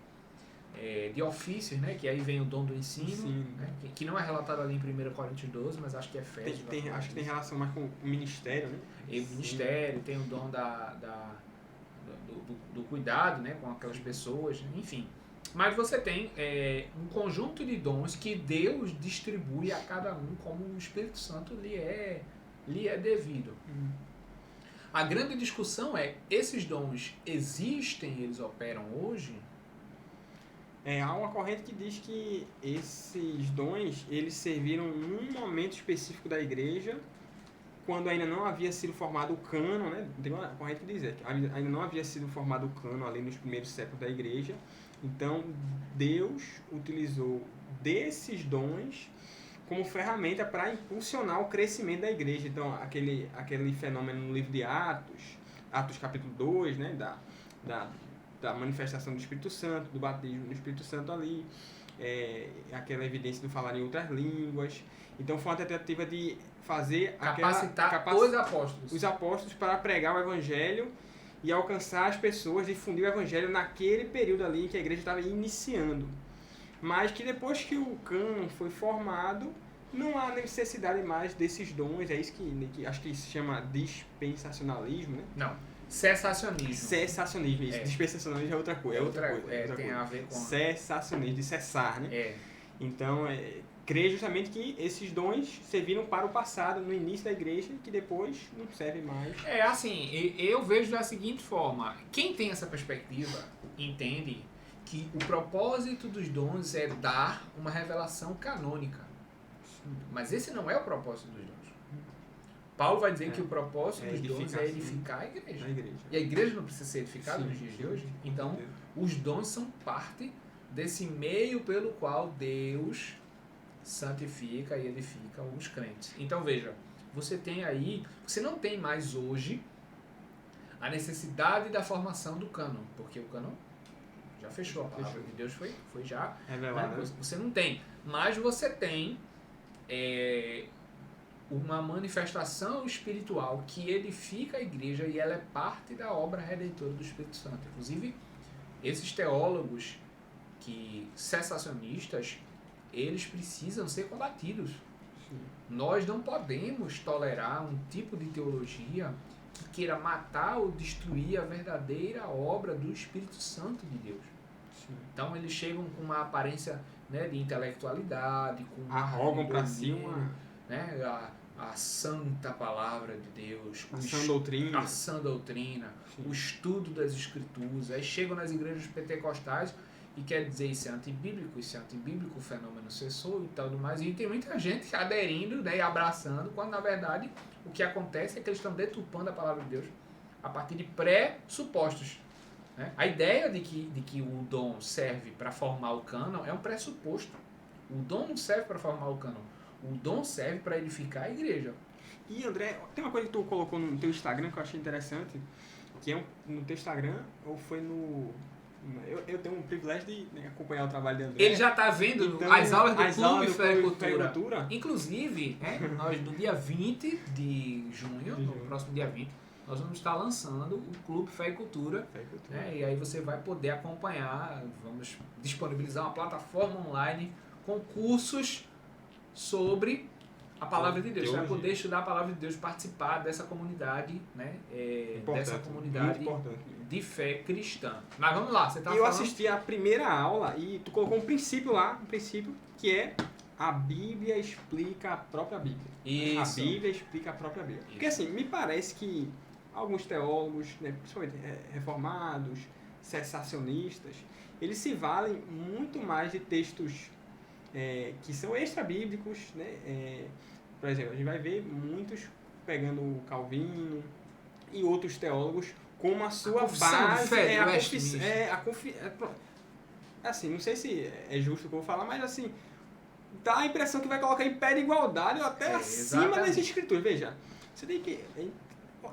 Speaker 1: de ofícios, né? Que aí vem o dom do ensino. Né? Que não é relatado ali em 1 Coríntios 12, mas acho que é Efésios.
Speaker 2: Acho que tem relação mais com o ministério, né?
Speaker 1: O ministério, tem o dom do cuidado, né? Com aquelas pessoas, enfim. Mas você tem um conjunto de dons que Deus distribui a cada um como o Espírito Santo lhe é devido. A grande discussão é, esses dons existem, eles operam hoje?
Speaker 2: Há uma corrente que diz que esses dons, eles serviram num momento específico da igreja, quando ainda não havia sido formado o cânon, né? Tem uma corrente que diz que ainda não havia sido formado o cânon ali nos primeiros séculos da igreja. Então, Deus utilizou desses dons como ferramenta para impulsionar o crescimento da igreja. Então, aquele fenômeno no livro de Atos capítulo 2, né, da manifestação do Espírito Santo, do batismo do Espírito Santo ali, aquela evidência do falar em outras línguas. Então, foi uma tentativa de fazer
Speaker 1: capacitar
Speaker 2: os apóstolos para pregar o evangelho e alcançar as pessoas, difundir o evangelho naquele período ali em que a igreja estava iniciando. Mas que depois que o cânon foi formado, não há necessidade mais desses dons. É isso que acho que se chama dispensacionalismo, né?
Speaker 1: Não, cessacionismo.
Speaker 2: Cessacionismo, isso. Dispensacionalismo é outra coisa.
Speaker 1: Tem a ver com...
Speaker 2: Cessacionismo, de cessar, né? Então, creio justamente que esses dons serviram para o passado, no início da igreja, que depois não servem mais.
Speaker 1: Assim, eu vejo da seguinte forma. Quem tem essa perspectiva entende que o propósito dos dons é dar uma revelação canônica. Mas esse não é o propósito dos dons. Paulo vai dizer que o propósito dos dons é edificar a igreja. E a igreja não precisa ser edificada nos dias de hoje. Então, os dons são parte desse meio pelo qual Deus santifica e edifica os crentes. Então veja, você não tem mais hoje a necessidade da formação do cânon, porque o cânon Já fechou. A palavra de Deus foi já
Speaker 2: revelada.
Speaker 1: Né? Você não tem. Mas você tem uma manifestação espiritual que edifica a igreja e ela é parte da obra redentora do Espírito Santo. Inclusive, esses teólogos cessacionistas, eles precisam ser combatidos.
Speaker 2: Sim.
Speaker 1: Nós não podemos tolerar um tipo de teologia que queira matar ou destruir a verdadeira obra do Espírito Santo de Deus.
Speaker 2: Sim.
Speaker 1: Então eles chegam com uma aparência, né, de intelectualidade, com
Speaker 2: arrogam para si
Speaker 1: né, a santa palavra de Deus,
Speaker 2: a sã
Speaker 1: doutrina,
Speaker 2: Sim.
Speaker 1: o estudo das escrituras. Aí chegam nas igrejas pentecostais e quer dizer isso é antibíblico, o fenômeno cessou e tal do mais. E tem muita gente aderindo, né, e abraçando, quando na verdade o que acontece é que eles estão deturpando a palavra de Deus a partir de pressupostos. Né? A ideia de que o dom serve para formar o cânon é um pressuposto. O dom não serve para formar o cânon. O dom serve para edificar a igreja.
Speaker 2: E André, tem uma coisa que tu colocou no teu Instagram que eu achei interessante, que é no teu Instagram, ou foi no... Eu tenho um privilégio de, né, acompanhar o trabalho de André.
Speaker 1: Ele já está vendo
Speaker 2: então,
Speaker 1: as aulas do Clube Fé e
Speaker 2: Cultura.
Speaker 1: Cultura. Inclusive, nós no dia 20 de junho, no próximo dia 20, nós vamos estar lançando o Clube Fé e Cultura. Né, e aí você vai poder acompanhar, vamos disponibilizar uma plataforma online com cursos sobre a palavra de Deus. Você vai poder estudar a palavra de Deus, participar dessa comunidade, né? Dessa comunidade de fé cristã. Mas vamos lá, você está falando...
Speaker 2: Eu assisti a primeira aula e tu colocou um princípio lá, que é a Bíblia explica a própria Bíblia.
Speaker 1: Isso.
Speaker 2: A Bíblia explica a própria Bíblia. Porque assim, me parece que alguns teólogos, né, principalmente reformados, cessacionistas, eles se valem muito mais de textos que são extra-bíblicos, né? Por exemplo, a gente vai ver muitos pegando o Calvino e outros teólogos como a sua base. Assim, não sei se é justo o que eu vou falar, mas assim, dá a impressão que vai colocar em pé de igualdade ou até acima das escrituras. Veja, você tem que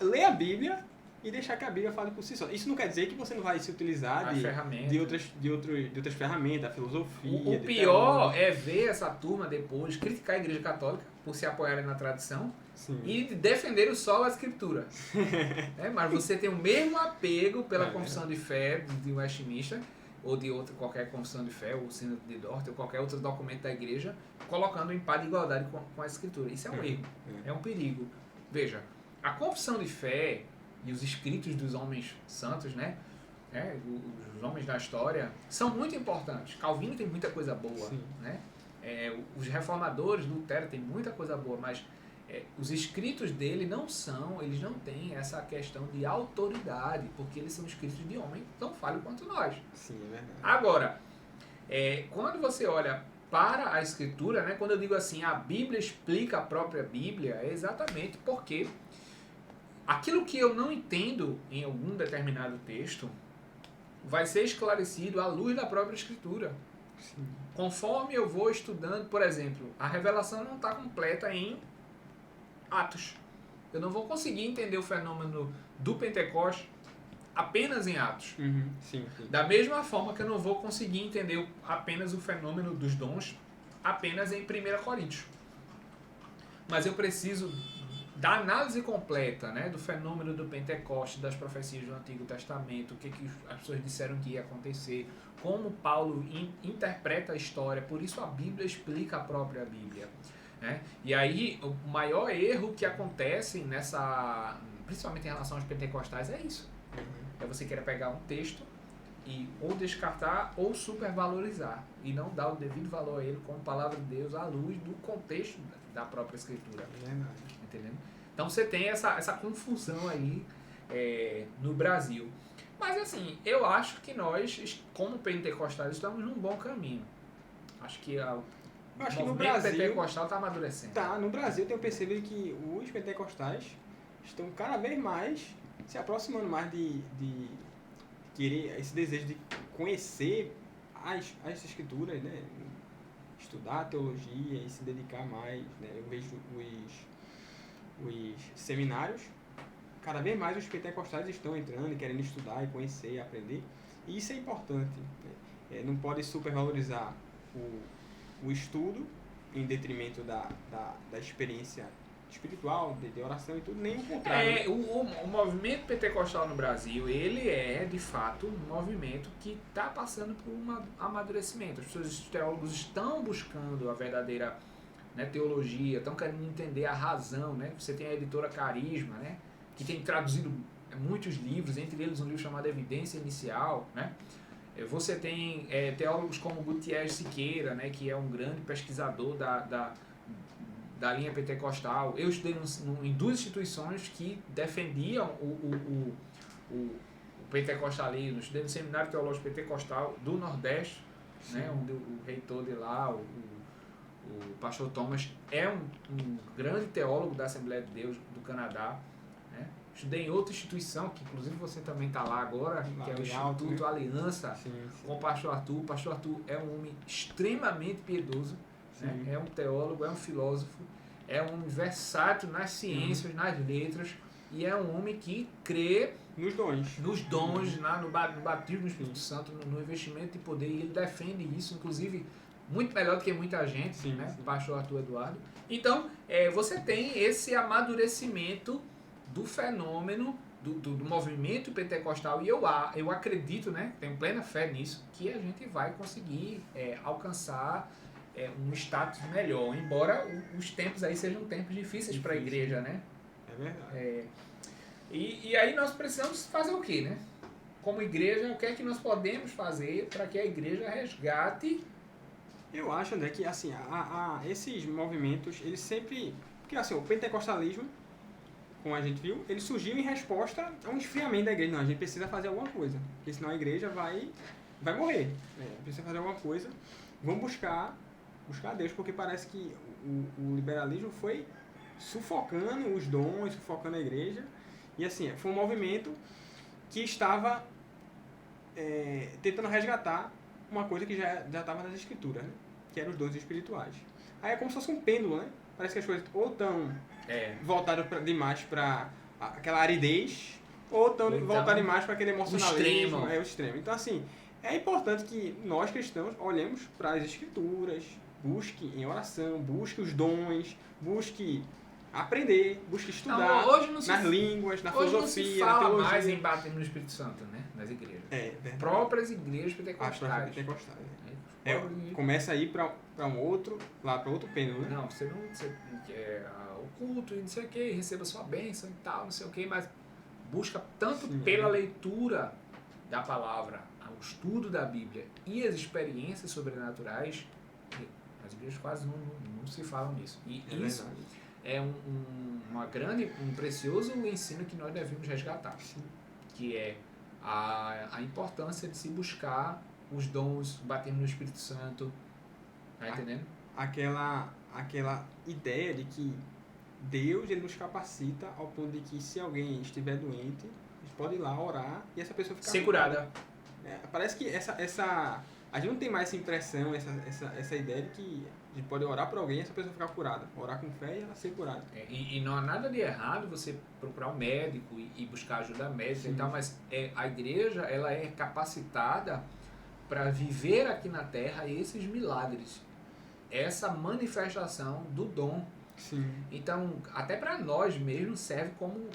Speaker 2: ler a Bíblia e deixar que a Bíblia fale por si só. Isso não quer dizer que você não vai se utilizar de outras ferramentas, da filosofia.
Speaker 1: O pior é ver essa turma depois criticar a Igreja Católica por se apoiarem na tradição.
Speaker 2: Sim.
Speaker 1: E defender o solo da Escritura. Mas você tem o mesmo apego pela confissão de fé de Westminster, ou de qualquer confissão de fé, ou o Sínodo de Dort, ou qualquer outro documento da Igreja, colocando em par de igualdade com a Escritura. Isso é um erro, é um perigo. Veja, a confissão de fé e os escritos dos homens santos, né? Os homens da história, são muito importantes. Calvino tem muita coisa boa, né? Os reformadores, Lutero, tem muita coisa boa, mas os escritos dele eles não têm essa questão de autoridade, porque eles são escritos de homem tão falho quanto nós.
Speaker 2: Sim, é verdade.
Speaker 1: Agora, quando você olha para a Escritura, né, quando eu digo assim, a Bíblia explica a própria Bíblia, é exatamente porque aquilo que eu não entendo em algum determinado texto vai ser esclarecido à luz da própria Escritura.
Speaker 2: Sim.
Speaker 1: Conforme eu vou estudando, por exemplo, a revelação não está completa em Atos. Eu não vou conseguir entender o fenômeno do Pentecostes apenas em Atos.
Speaker 2: Sim.
Speaker 1: Da mesma forma que eu não vou conseguir entender apenas o fenômeno dos dons apenas em 1 Coríntios. Mas eu preciso da análise completa, né, do fenômeno do Pentecostes, das profecias do Antigo Testamento, o que as pessoas disseram que ia acontecer, como Paulo interpreta a história, por isso a Bíblia explica a própria Bíblia. Né? E aí, o maior erro que acontece principalmente em relação aos pentecostais, é isso. É você querer pegar um texto e ou descartar ou supervalorizar, e não dar o devido valor a ele como palavra de Deus à luz do contexto da própria Escritura. Entendendo? Então você tem essa confusão aí no Brasil. Mas assim, eu acho que nós, como pentecostais, estamos num bom caminho. Acho que o
Speaker 2: no Brasil
Speaker 1: pentecostal está amadurecendo.
Speaker 2: No Brasil eu tenho percebido que os pentecostais estão cada vez mais se aproximando mais de querer, esse desejo de conhecer as escrituras, né? Estudar teologia e se dedicar mais, né? Eu vejo os seminários cada vez mais os pentecostais estão entrando e querendo estudar e conhecer e aprender. E isso é importante. Né? Não pode supervalorizar o estudo em detrimento da experiência espiritual, de oração e tudo, nem o contrário.
Speaker 1: O movimento pentecostal no Brasil, ele é, de fato, um movimento que está passando por um amadurecimento. As pessoas, os teólogos estão buscando a verdadeira, né, teologia, estão querendo entender a razão. Né? Você tem a editora Carisma, né, que tem traduzido muitos livros, entre eles um livro chamado Evidência Inicial. Né? Você tem teólogos como Gutierrez Siqueira, né, que é um grande pesquisador da linha pentecostal. Eu estudei em duas instituições que defendiam o pentecostalismo. Eu estudei no Seminário Teológico Pentecostal do Nordeste, né, onde o reitor de lá, o pastor Thomas, é um grande teólogo da Assembleia de Deus do Canadá. Né. Estudei em outra instituição, que inclusive você também está lá agora, que é o Instituto Aliança, com o pastor Arthur. O pastor Arthur é um homem extremamente piedoso. Né? É um teólogo, é um filósofo, é um homem versátil nas ciências, nas letras, e é um homem que crê
Speaker 2: nos dons,
Speaker 1: no batismo do Espírito Santo, no investimento de poder, e ele defende isso, inclusive, muito melhor do que muita gente, né? O pastor Arthur Eduardo. Então, você tem esse amadurecimento do fenômeno do movimento pentecostal, e eu acredito, né, tenho plena fé nisso, que a gente vai conseguir alcançar um status melhor, embora os tempos aí sejam tempos difíceis para a igreja, né?
Speaker 2: É verdade.
Speaker 1: E aí nós precisamos fazer o quê, né? Como igreja, o que é que nós podemos fazer para que a igreja resgate?
Speaker 2: Eu acho, André, que assim, esses movimentos, eles sempre... Porque assim, o pentecostalismo, como a gente viu, ele surgiu em resposta a um esfriamento da igreja. Não, a gente precisa fazer alguma coisa, porque senão a igreja vai morrer. Precisa fazer alguma coisa. Vamos buscar a Deus, porque parece que o liberalismo foi sufocando os dons, sufocando a igreja. E assim, foi um movimento que estava tentando resgatar uma coisa que já estava nas escrituras, né? Que eram os dons espirituais. Aí é como se fosse um pêndulo, né? Parece que as coisas ou estão voltadas demais para aquela aridez, ou estão voltadas demais para aquele emocionalismo. O extremo. Então assim, é importante que nós cristãos olhemos para as escrituras, busque em oração, busque os dons, busque aprender, busque estudar nas línguas, na filosofia, na teologia.
Speaker 1: Não se fala mais em batismo no Espírito Santo, né? Nas igrejas. Próprias igrejas pentecostais.
Speaker 2: Começa a ir para outro pêndulo, né?
Speaker 1: Não, você não quer o culto e não sei o que, receba sua bênção e tal, não sei o que, mas busca tanto pela leitura da palavra, o estudo da Bíblia e as experiências sobrenaturais. As igrejas quase não se falam nisso. E isso é um precioso ensino que nós devemos resgatar.
Speaker 2: Sim.
Speaker 1: Que é a importância de se buscar os dons, bater no Espírito Santo. Tá entendendo?
Speaker 2: Aquela ideia de que Deus ele nos capacita ao ponto de que se alguém estiver doente, a gente pode ir lá orar e essa pessoa ficar
Speaker 1: curada.
Speaker 2: Parece que a gente não tem mais essa impressão, essa ideia de que a gente pode orar por alguém e essa pessoa ficar curada. Orar com fé e ela ser curada.
Speaker 1: E não há nada de errado você procurar um médico e buscar ajuda médica e tal, mas a igreja ela é capacitada para viver aqui na Terra esses milagres. Essa manifestação do dom.
Speaker 2: Sim.
Speaker 1: Então, até para nós mesmos serve como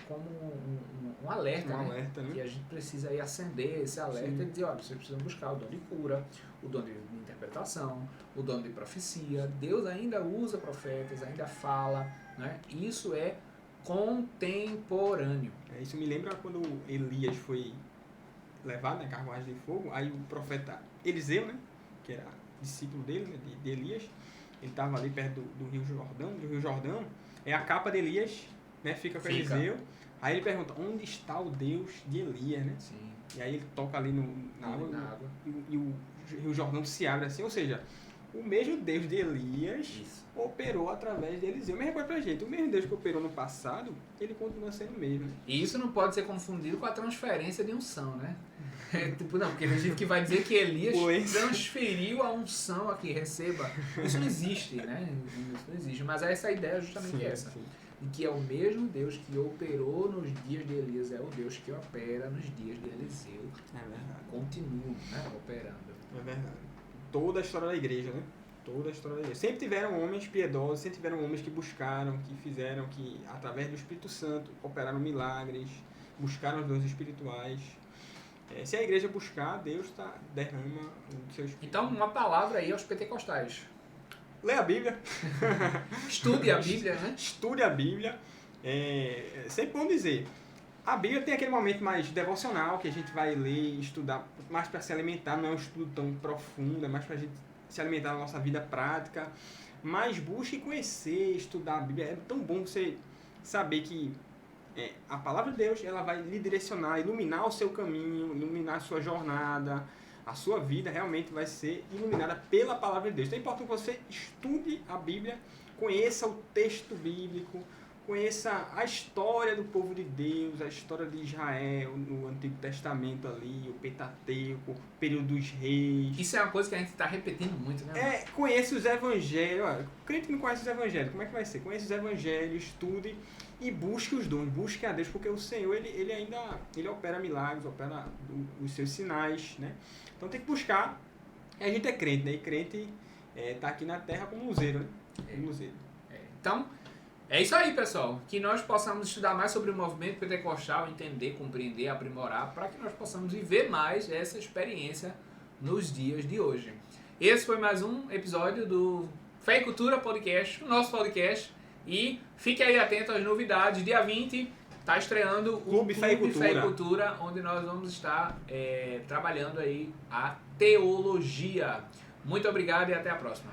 Speaker 1: um alerta, né? Que a gente precisa aí acender esse alerta e dizer, olha, vocês precisam buscar o dom de cura, o dom de interpretação, o dom de profecia. Deus ainda usa profetas, ainda fala, né? Isso é contemporâneo.
Speaker 2: Isso me lembra quando Elias foi levado na carruagem de fogo, aí o profeta Eliseu, né? Que era discípulo dele, né? de Elias, ele estava ali perto do Rio Jordão, a capa de Elias, né, fica com Eliseu, aí ele pergunta, onde está o Deus de Elias, né?
Speaker 1: Sim.
Speaker 2: E aí ele toca ali na água. E o Rio Jordão se abre assim, ou seja, o mesmo Deus de Elias operou através de Eliseu. Mas recorda pra gente, o mesmo Deus que operou no passado, ele continua sendo o mesmo.
Speaker 1: E isso não pode ser confundido com a transferência de unção, né? Porque tem gente que vai dizer que Elias transferiu a unção aqui, receba. Isso não existe, né? Isso não existe. Mas essa ideia é justamente essa. Sim. e que é o mesmo Deus que operou nos dias de Elias, é o Deus que opera nos dias de Eliseu.
Speaker 2: É verdade.
Speaker 1: Continua, né, operando.
Speaker 2: É verdade. Toda a história da igreja, né? Toda a história da igreja. Sempre tiveram homens piedosos, sempre tiveram homens que buscaram, que fizeram, que através do Espírito Santo operaram milagres, buscaram os dons espirituais. Se a igreja buscar, Deus derrama o seu Espírito.
Speaker 1: Então, uma palavra aí aos pentecostais.
Speaker 2: Leia a Bíblia.
Speaker 1: Estude a Bíblia, né?
Speaker 2: Estude a Bíblia. Sempre bom dizer. A Bíblia tem aquele momento mais devocional, que a gente vai ler e estudar mais para se alimentar, não é um estudo tão profundo, é mais para a gente se alimentar na nossa vida prática. Mas busque conhecer, estudar a Bíblia. É tão bom você saber que a palavra de Deus ela vai lhe direcionar, iluminar o seu caminho, iluminar a sua jornada. A sua vida realmente vai ser iluminada pela palavra de Deus. Então é importante que você estude a Bíblia, conheça o texto bíblico, conheça a história do povo de Deus, a história de Israel no Antigo Testamento ali, o Pentateuco, o período dos reis.
Speaker 1: Isso é uma coisa que a gente está repetindo muito, né?
Speaker 2: Conheça os evangelhos. Olha, o crente que não conhece os evangelhos, como é que vai ser? Conheça os evangelhos, estude e busque os dons, busque a Deus, porque o Senhor ele ainda opera milagres, opera os seus sinais, né? Então tem que buscar. A gente é crente, né? E crente tá aqui na terra como luzeiro, né?
Speaker 1: Então, é isso aí, pessoal. Que nós possamos estudar mais sobre o movimento pentecostal, entender, compreender, aprimorar, para que nós possamos viver mais essa experiência nos dias de hoje. Esse foi mais um episódio do Fé e Cultura Podcast, o nosso podcast. E fique aí atento às novidades. Dia 20 está estreando o Clube Fé e Cultura, onde nós vamos estar trabalhando aí a teologia. Muito obrigado e até a próxima.